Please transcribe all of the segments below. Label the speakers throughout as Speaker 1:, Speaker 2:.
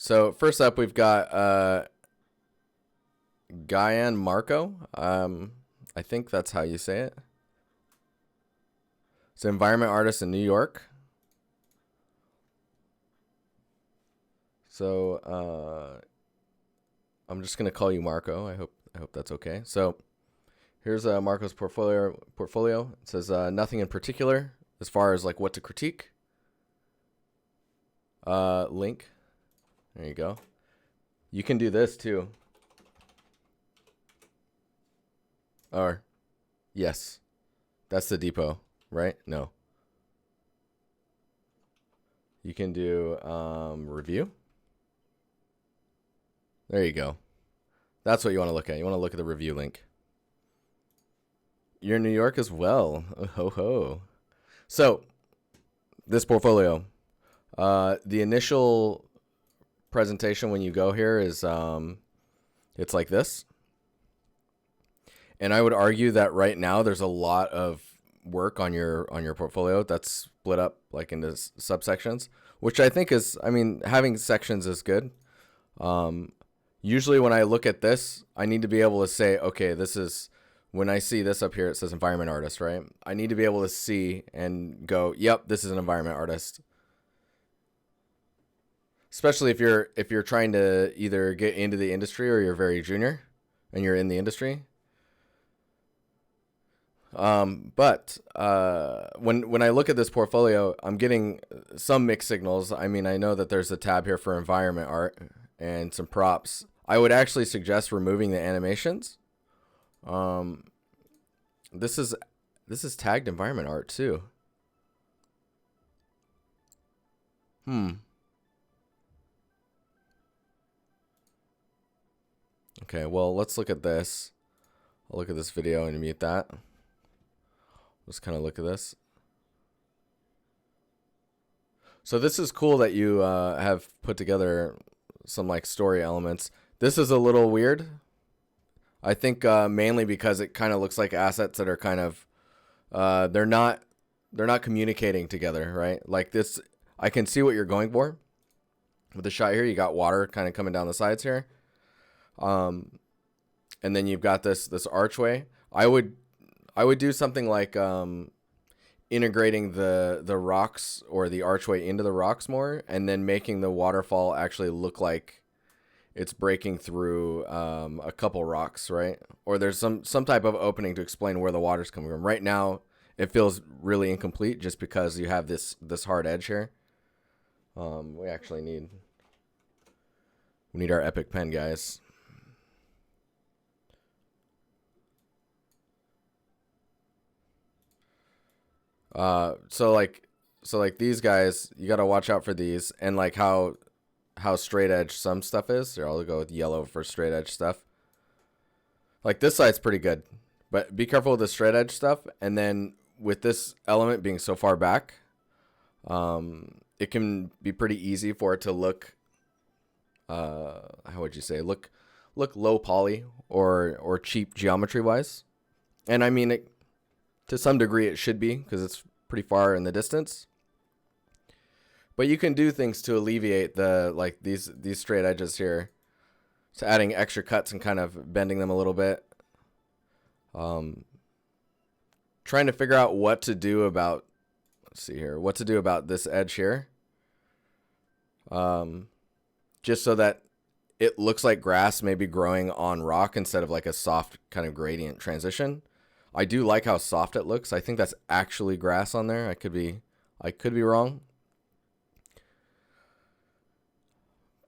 Speaker 1: So first up, we've got GianMarco. I think that's how you say it. It's an environment artist in New York. So I'm just gonna call you Marco. I hope that's okay. So here's Marco's portfolio. It says nothing in particular as far as like what to critique. Link. There you go. You can do this too. Or yes, that's the depot, right? No. You can do review. There you go. That's what you want to look at. You want to look at the review link. You're in New York as well. Oh, ho ho. So this portfolio, the initial presentation when you go here is it's like this. And I would argue that right now there's a lot of work on your portfolio that's split up like into subsections, which I think is, I mean, having sections is good. Usually when I look at this, I need to be able to say, okay, this is, when I see this up here, it says environment artist, right? I need to be able to see and go, yep, this is an environment artist. Especially if you're trying to either get into the industry or you're very junior and you're in the industry. But when I look at this portfolio, I'm getting some mixed signals. I mean, I know that there's a tab here for environment art and some props. I would actually suggest removing the animations. This is tagged environment art too. Okay, well, let's look at this. I'll look at this video and mute that. Let's kind of look at this. So this is cool that you have put together some like story elements. This is a little weird. I think mainly because it kind of looks like assets that are kind of they're not communicating together, right? Like this, I can see what you're going for. With the shot here, you got water kind of coming down the sides here. And then you've got this archway. I would do something like integrating the rocks or the archway into the rocks more, and then making the waterfall actually look like it's breaking through a couple rocks, right? Or there's some type of opening to explain where the water's coming from. Right now, it feels really incomplete just because you have this hard edge here. We actually need our epic pen, guys. So like these guys, you gotta watch out for these, and like how straight edge some stuff is. Here, I'll go with yellow for straight edge stuff. Like this side's pretty good, but be careful with the straight edge stuff. And then with this element being so far back, it can be pretty easy for it to look, how would you say, look low poly or cheap geometry wise. And I mean, to some degree it should be, because it's pretty far in the distance. But you can do things to alleviate the like these straight edges here. So adding extra cuts and kind of bending them a little bit. Trying to figure out what to do about, let's see here, what to do about this edge here. Just so that it looks like grass maybe growing on rock instead of like a soft kind of gradient transition. I do like how soft it looks. I think that's actually grass on there. I could be wrong.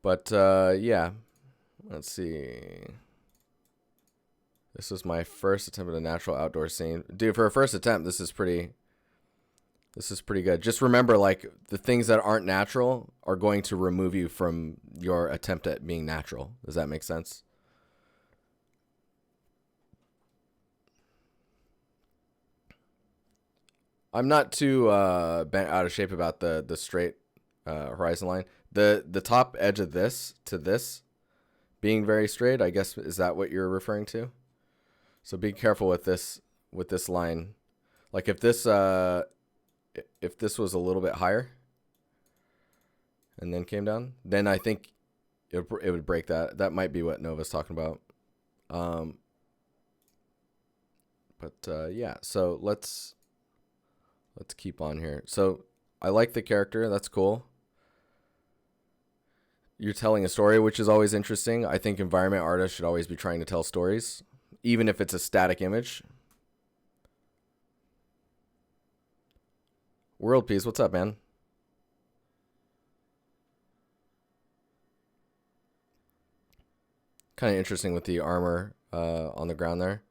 Speaker 1: But yeah, let's see. This is my first attempt at a natural outdoor scene. Dude, for a first attempt, this is pretty good. Just remember, like, the things that aren't natural are going to remove you from your attempt at being natural. Does that make sense? I'm not too bent out of shape about the straight horizon line. The top edge of this to this being very straight, I guess, is that what you're referring to? So be careful with this line. Like if this was a little bit higher and then came down, then I think it would break that. That might be what Nova's talking about. Yeah, so let's keep on here. So I like the character. That's cool. You're telling a story, which is always interesting. I think environment artists should always be trying to tell stories, even if it's a static image. World Peace, what's up, man? Kind of interesting with the armor on the ground there.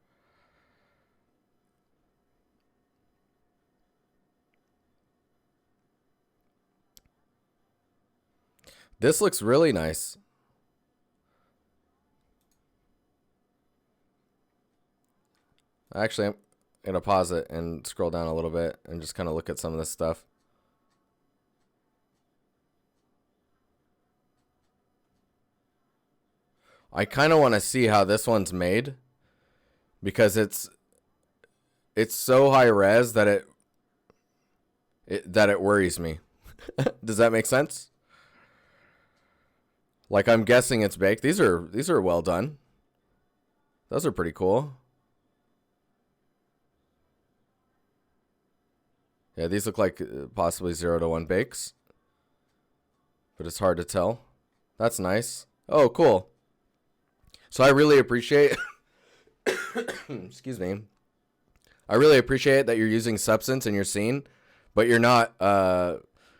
Speaker 1: This looks really nice. Actually, I'm going to pause it and scroll down a little bit and just kind of look at some of this stuff. I kind of want to see how this one's made because it's so high res that it worries me. Does that make sense? Like, I'm guessing it's baked. These are well done. Those are pretty cool. Yeah, these look like possibly 0 to 1 bakes. But it's hard to tell. That's nice. Oh, cool. So I really appreciate excuse me. I really appreciate that you're using substance in your scene, but you're not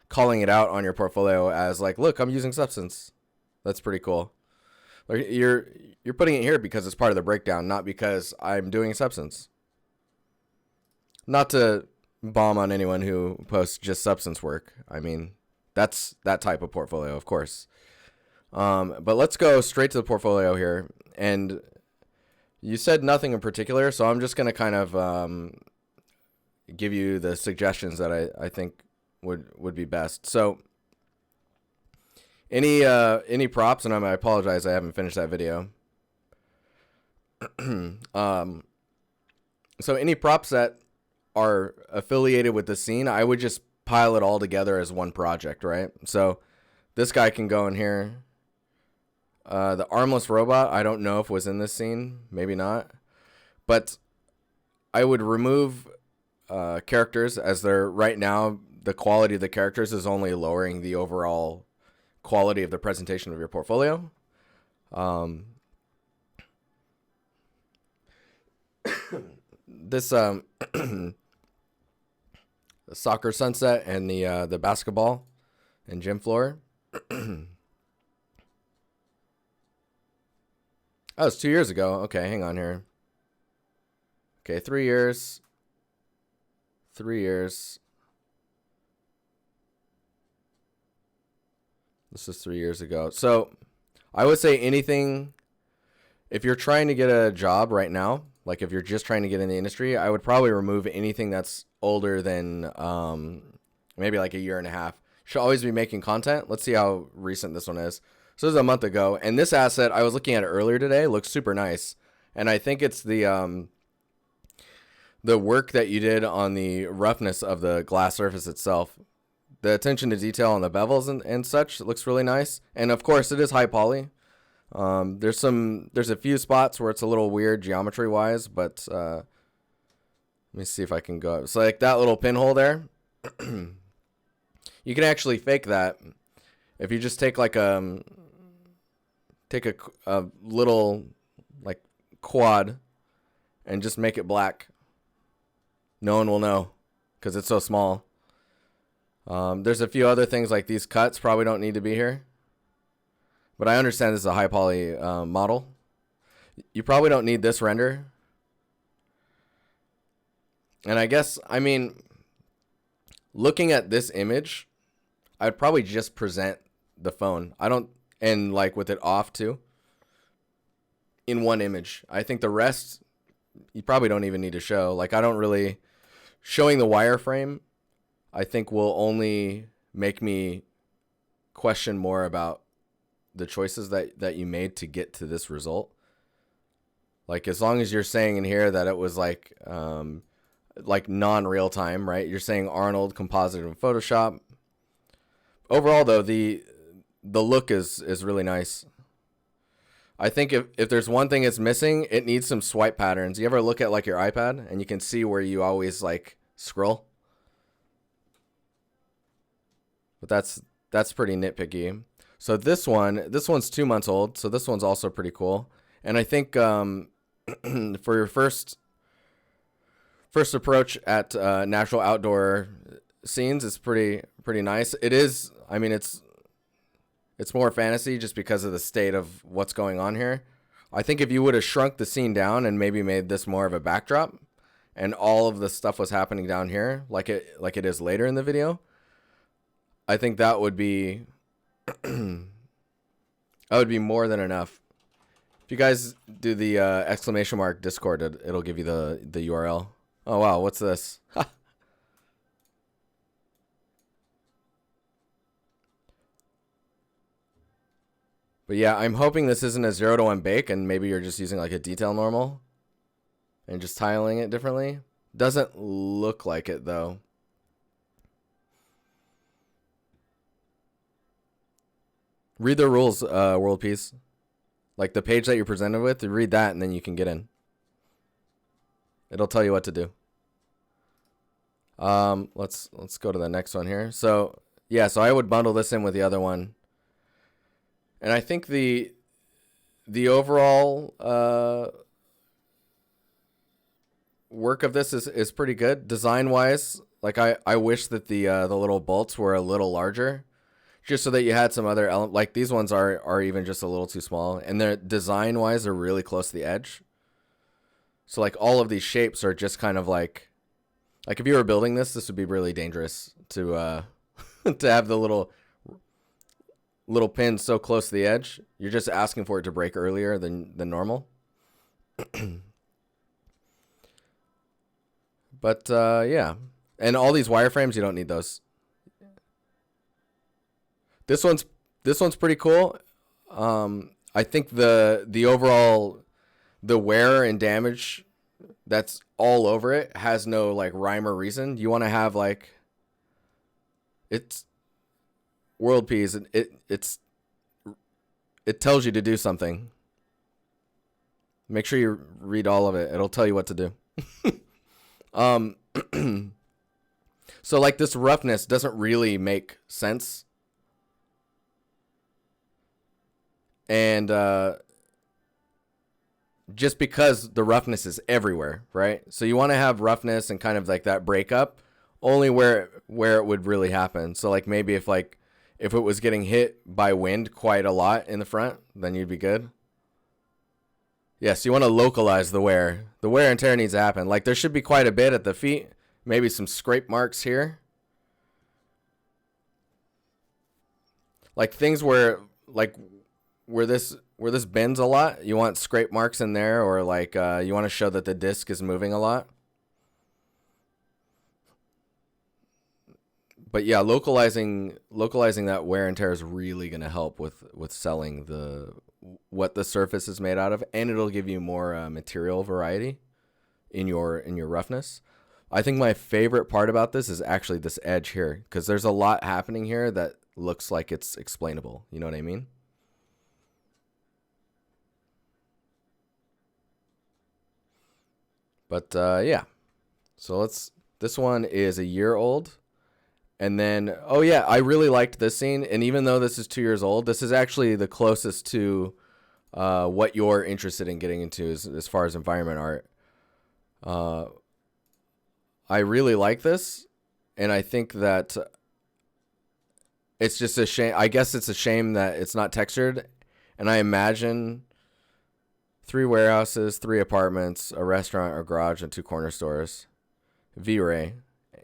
Speaker 1: calling it out on your portfolio as like, look, I'm using substance. That's pretty cool. Like you're putting it here because it's part of the breakdown, not because I'm doing substance. Not to bomb on anyone who posts just substance work. I mean, that's that type of portfolio, of course. But let's go straight to the portfolio here. And you said nothing in particular, so I'm just going to kind of give you the suggestions that I think would be best. So any props, and I apologize, I haven't finished that video. So any props that are affiliated with the scene, I would just pile it all together as one project, right? So this guy can go in here. The armless robot, I don't know if was in this scene. Maybe not. But I would remove characters as they're right now. The quality of the characters is only lowering the overall quality of the presentation of your portfolio. This the soccer sunset and the basketball and gym floor. Oh, it's 2 years ago. Okay, hang on here. Okay, 3 years. 3 years. This is 3 years ago. So I would say anything, if you're trying to get a job right now, like if you're just trying to get in the industry, I would probably remove anything that's older than maybe like a year and a half. Should always be making content. Let's see how recent this one is. So this is a month ago, and this asset, I was looking at it earlier today, looks super nice. And I think it's the work that you did on the roughness of the glass surface itself. The attention to detail on the bevels and such looks really nice. And of course, it is high poly. There's a few spots where it's a little weird geometry wise, but let me see if I can go. So like that little pinhole there, you can actually fake that if you just take like a little like quad and just make it black. No one will know because it's so small. There's a few other things like these cuts probably don't need to be here. But I understand this is a high poly model. You probably don't need this render. And I guess, I mean, looking at this image, I'd probably just present the phone. And like with it off too. In one image. I think the rest, you probably don't even need to show. Like showing the wireframe, I think will only make me question more about the choices that you made to get to this result. Like as long as you're saying in here that it was like non-real time, right? You're saying Arnold composited in Photoshop. Overall though, the look is really nice. I think if there's one thing it's missing, it needs some swipe patterns. You ever look at like your iPad and you can see where you always like scroll? But that's pretty nitpicky. So this one's 2 months old. So this one's also pretty cool. And I think for your first approach at natural outdoor scenes, it's pretty nice. It is. I mean, it's more fantasy just because of the state of what's going on here. I think if you would have shrunk the scene down and maybe made this more of a backdrop, and all of the stuff was happening down here, like it is later in the video, I think that would be that would be more than enough. If you guys do the exclamation mark Discord, it'll give you the URL. Oh wow, what's this? But yeah, I'm hoping this isn't a 0-to-1 bake, and maybe you're just using like a detail normal and just tiling it differently. Doesn't look like it though. Read the rules, World Peace. Like the page that you're presented with, read that and then you can get in. It'll tell you what to do. Let's go to the next one here. So yeah, so I would bundle this in with the other one. And I think the overall work of this is pretty good design wise. Like I wish that the little bolts were a little larger, just so that you had some other like these ones are even just a little too small, and they're design wise are really close to the edge. So like all of these shapes are just kind of like if you were building this would be really dangerous to to have the little pins so close to the edge. You're just asking for it to break earlier than normal. But yeah, and all these wireframes, you don't need those. This one's pretty cool. I think the overall wear and damage that's all over it has no like rhyme or reason. You want to have like it's World Peas. It tells you to do something. Make sure you read all of it. It'll tell you what to do. So like this roughness doesn't really make sense. And just because the roughness is everywhere, right? So you want to have roughness and kind of like that breakup only where it would really happen. So like maybe if it was getting hit by wind quite a lot in the front, then you'd be good. Yes, you want to localize the wear. The wear and tear needs to happen. Like there should be quite a bit at the feet. Maybe some scrape marks here. Like things where this bends a lot, you want scrape marks in there, or like you want to show that the disc is moving a lot. But yeah, localizing that wear and tear is really going to help with selling what the surface is made out of, and it'll give you more material variety in your roughness. I think my favorite part about this is actually this edge here, because there's a lot happening here that looks like it's explainable. You know what I mean? But yeah, so this one is a year old. And then, oh yeah, I really liked this scene. And even though this is 2 years old, this is actually the closest to what you're interested in getting into as far as environment art. I really like this. And I think that it's just a shame. I guess it's a shame that it's not textured. And I imagine 3 warehouses, 3 apartments, a restaurant or garage, and 2 corner stores. V-Ray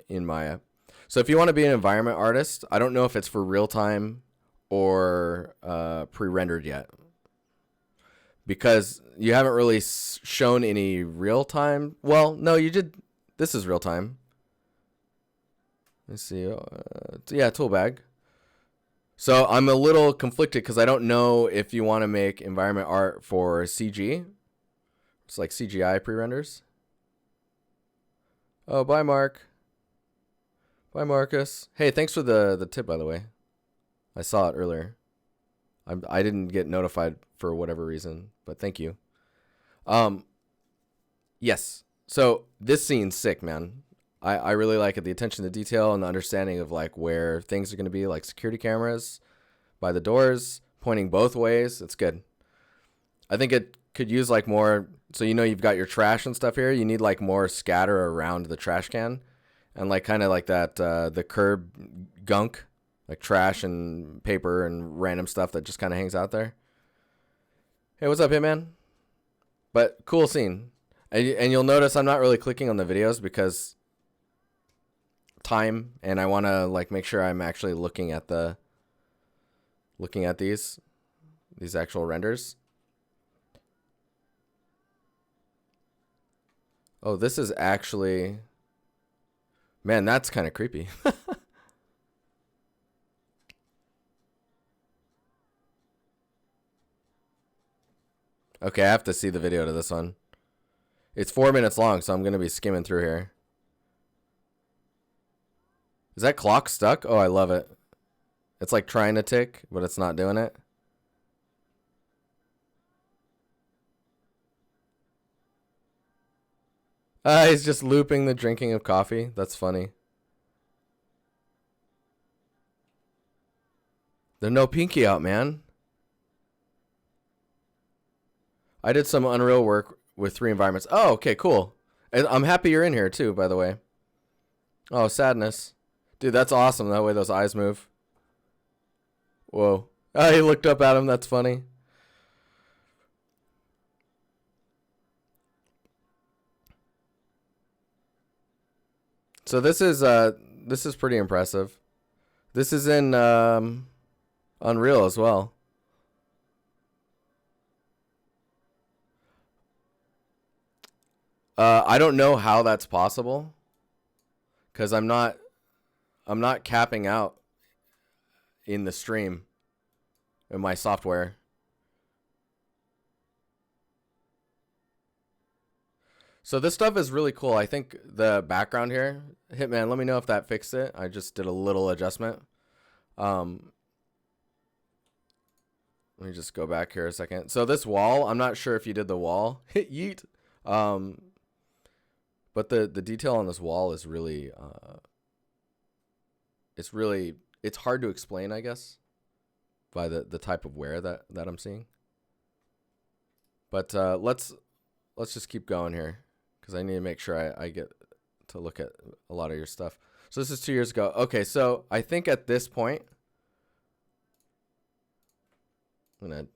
Speaker 1: in Maya. So if you want to be an environment artist, I don't know if it's for real time or pre-rendered yet, because you haven't really shown any real time. Well, no, you did. This is real time. Let's see. Yeah, tool bag. So I'm a little conflicted because I don't know if you want to make environment art for CG. It's like CGI pre-renders. Oh, bye, Mark. Bye, Marcus. Hey, thanks for the tip, by the way. I saw it earlier. I didn't get notified for whatever reason, but thank you. Um, yes. So this scene's sick, man. I really like it. The attention to detail and the understanding of like where things are going to be, like security cameras by the doors, pointing both ways. It's good. I think it could use like more. So, you know, you've got your trash and stuff here. You need like more scatter around the trash can and like kind of like that, the curb gunk, like trash and paper and random stuff that just kind of hangs out there. Hey, what's up, Hitman? But cool scene. And you'll notice I'm not really clicking on the videos because time, and I want to like make sure I'm actually looking at these actual renders. Oh, this is actually, man, that's kind of creepy. Okay, I have to see the video to this one. It's 4 minutes long, so I'm going to be skimming through here. Is that clock stuck? Oh, I love it. It's like trying to tick, but it's not doing it. He's just looping the drinking of coffee. That's funny. There's no pinky out, man. I did some Unreal work with 3 environments. Oh, okay, cool. And I'm happy you're in here too, by the way. Oh, sadness. Dude, that's awesome. That way those eyes move. Whoa. Oh, he looked up at him. That's funny. So this is pretty impressive. This is in Unreal as well. I don't know how that's possible, because I'm not capping out in the stream in my software. So this stuff is really cool. I think the background here, Hitman, let me know if that fixed it. I just did a little adjustment. Let me just go back here a second. So this wall, I'm not sure if you did the wall. Yeet. But the detail on this wall is really, it's hard to explain, I guess, by the type of wear that I'm seeing. But let's just keep going here, because I need to make sure I get to look at a lot of your stuff. So this is 2 years ago. Okay, so I think at this point, I'm going to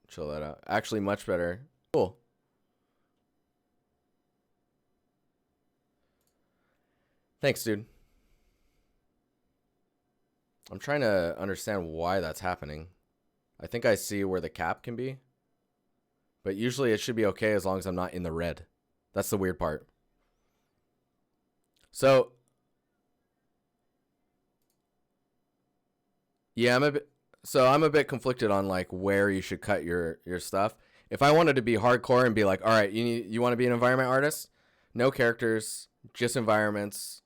Speaker 1: chill that out. Actually, much better. Cool. Thanks, dude. I'm trying to understand why that's happening. I think I see where the cap can be. But usually it should be okay as long as I'm not in the red. That's the weird part. So, yeah, I'm a bit conflicted on like where you should cut your stuff. If I wanted to be hardcore and be like, all right, you want to be an environment artist? No characters, just environments,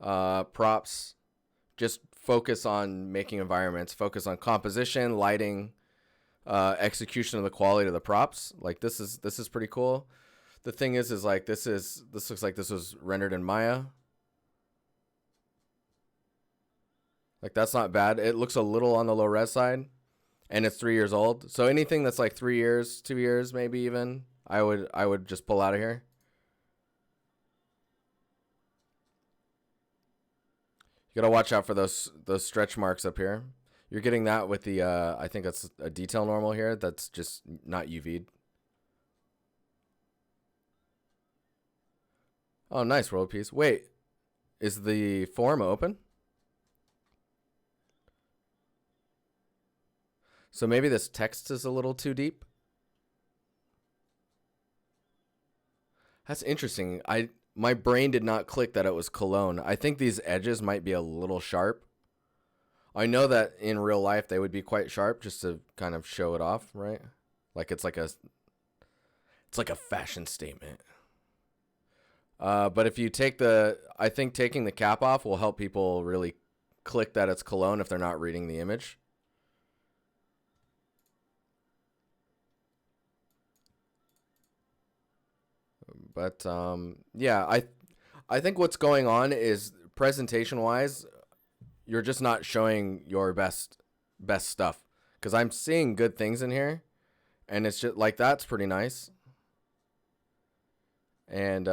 Speaker 1: props. Just focus on making environments. Focus on composition, lighting, execution of the quality of the props. Like this is pretty cool. The thing is like this looks like this was rendered in Maya. Like that's not bad. It looks a little on the low res side, and it's 3 years old. So anything that's like 3 years, 2 years, maybe even, I would just pull out of here. You gotta watch out for those stretch marks up here. You're getting that with the I think that's a detail normal here. That's just not UV'd. Oh, nice world piece. Wait, is the form open? So maybe this text is a little too deep. That's interesting. My brain did not click that it was cologne. I think these edges might be a little sharp. I know that in real life they would be quite sharp just to kind of show it off, right? Like it's like a fashion statement. But if you take I think taking the cap off will help people really click that it's cologne if they're not reading the image. But yeah, I think what's going on is presentation wise, you're just not showing your best stuff, because I'm seeing good things in here, and it's just like that's pretty nice. And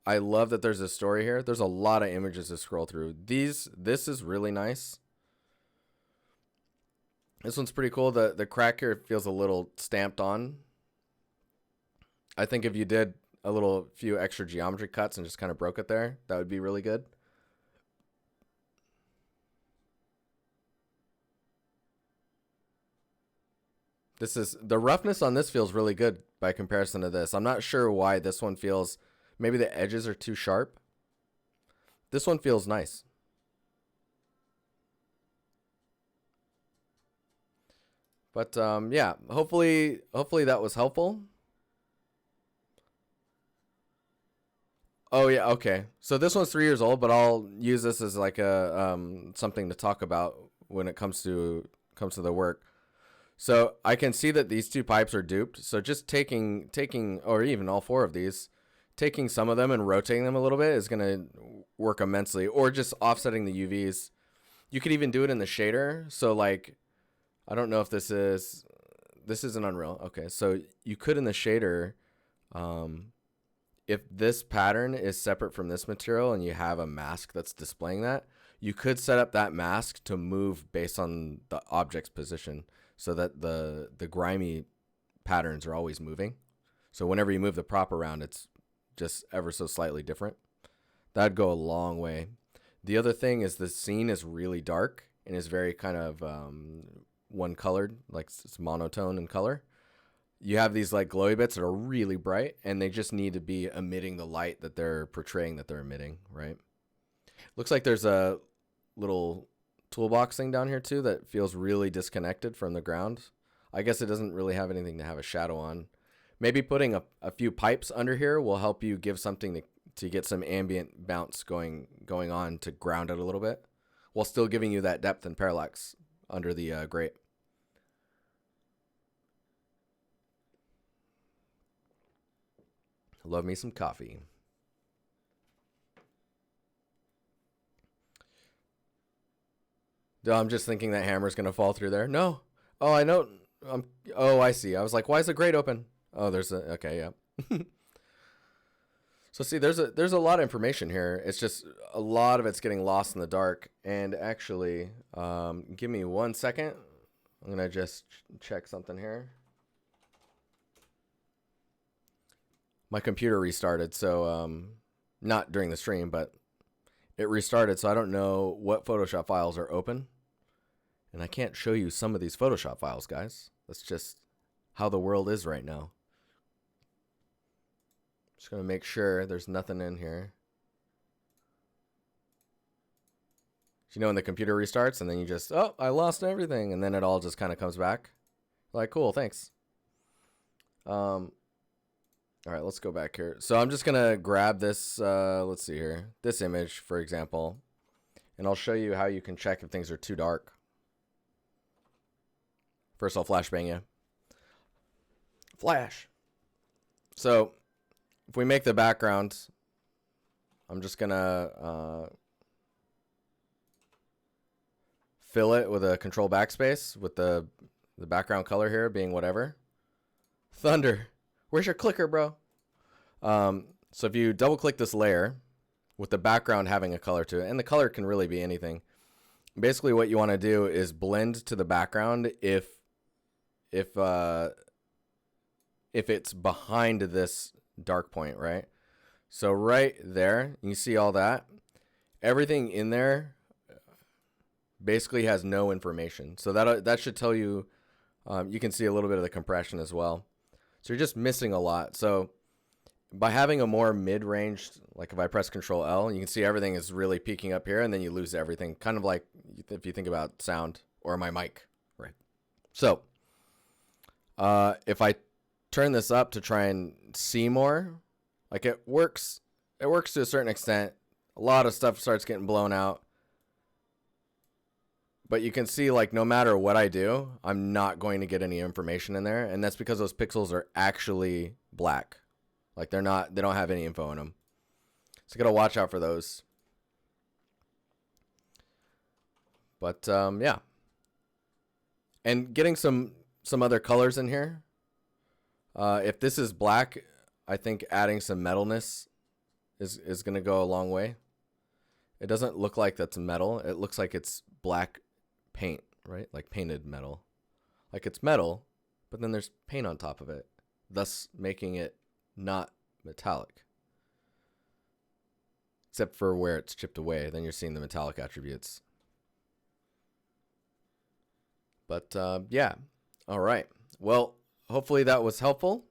Speaker 1: I love that there's a story here. There's a lot of images to scroll through. This is really nice. This one's pretty cool. The crack here feels a little stamped on. I think if you did a few extra geometry cuts and just kind of broke it there, that would be really good. The roughness on this feels really good by comparison to this. I'm not sure why this one feels, maybe the edges are too sharp. This one feels nice. But yeah, hopefully that was helpful. Oh yeah, okay. So this one's 3 years old, but I'll use this as like a something to talk about when it comes to the work. So I can see that these two pipes are duped. So just taking, or even all four of these, taking some of them and rotating them a little bit is going to work immensely. Or just offsetting the UVs. You could even do it in the shader. So like, I don't know if this isn't Unreal. Okay, so you could in the shader, if this pattern is separate from this material and you have a mask that's displaying that, you could set up that mask to move based on the object's position, so that the grimy patterns are always moving. So whenever you move the prop around, it's just ever so slightly different. That'd go a long way. The other thing is the scene is really dark and is very kind of one colored, like it's monotone in color. You have these like glowy bits that are really bright, and they just need to be emitting the light that they're portraying that they're emitting, right? Looks like there's a little toolbox thing down here too that feels really disconnected from the ground. I guess it doesn't really have anything to have a shadow on. Maybe putting a few pipes under here will help you give something to get some ambient bounce going on to ground it a little bit, while still giving you that depth and parallax under the grate. Love me some coffee. I'm just thinking that hammer's going to fall through there. No. Oh, I know. Oh, I see. I was like, why is the grate open? Oh, there's a... Okay, yeah. So see, there's a lot of information here. It's just a lot of it's getting lost in the dark. And actually, give me 1 second. I'm going to just check something here. My computer restarted, so not during the stream, but it restarted, so I don't know what Photoshop files are open. And I can't show you some of these Photoshop files, guys. That's just how the world is right now. Just going to make sure there's nothing in here. You know when the computer restarts and then you just, oh, I lost everything. And then it all just kind of comes back. Like, cool, thanks. All right, let's go back here. So I'm just going to grab this, let's see here, this image, for example. And I'll show you how you can check if things are too dark. First, I'll flashbang you. Flash. So if we make the background, I'm just going to fill it with a control backspace with the background color here being whatever. Thunder. Where's your clicker, bro? So if you double click this layer with the background having a color to it, and the color can really be anything. Basically what you want to do is blend to the background if it's behind this dark point, right? So right there, you see all that. Everything in there basically has no information. So that should tell you, you can see a little bit of the compression as well. So you're just missing a lot. So by having a more mid-range, like if I press Control L, you can see everything is really peaking up here, and then you lose everything. Kind of like if you think about sound or my mic, right? So if I turn this up to try and see more, like it works to a certain extent. A lot of stuff starts getting blown out. But you can see, like, no matter what I do, I'm not going to get any information in there. And that's because those pixels are actually black. Like they don't have any info in them. So you gotta watch out for those. But yeah. And getting some other colors in here. If this is black, I think adding some metalness is gonna go a long way. It doesn't look like that's metal. It looks like it's black paint, right? Like painted metal. Like it's metal, but then there's paint on top of it, thus making it not metallic. Except for where it's chipped away, then you're seeing the metallic attributes. But yeah, all right. Well, hopefully that was helpful.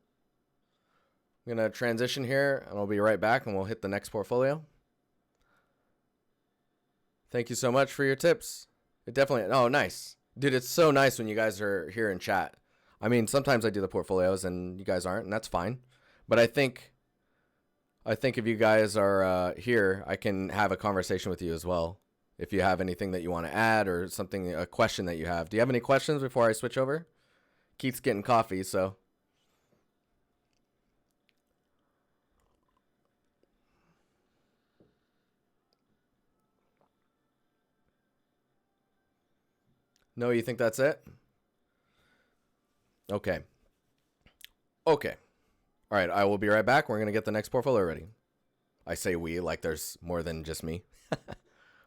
Speaker 1: I'm going to transition here, and I'll be right back, and we'll hit the next portfolio. Thank you so much for your tips. It definitely, oh, nice. Dude, it's so nice when you guys are here in chat. I mean, sometimes I do the portfolios, and you guys aren't, and that's fine. But I think if you guys are here, I can have a conversation with you as well. If you have anything that you want to add or something, a question that you have. Do you have any questions before I switch over? Keith's getting coffee, so. No, you think that's it? Okay. Okay. All right, I will be right back. We're going to get the next portfolio ready. I say we like there's more than just me.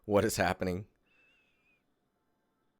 Speaker 1: What is happening?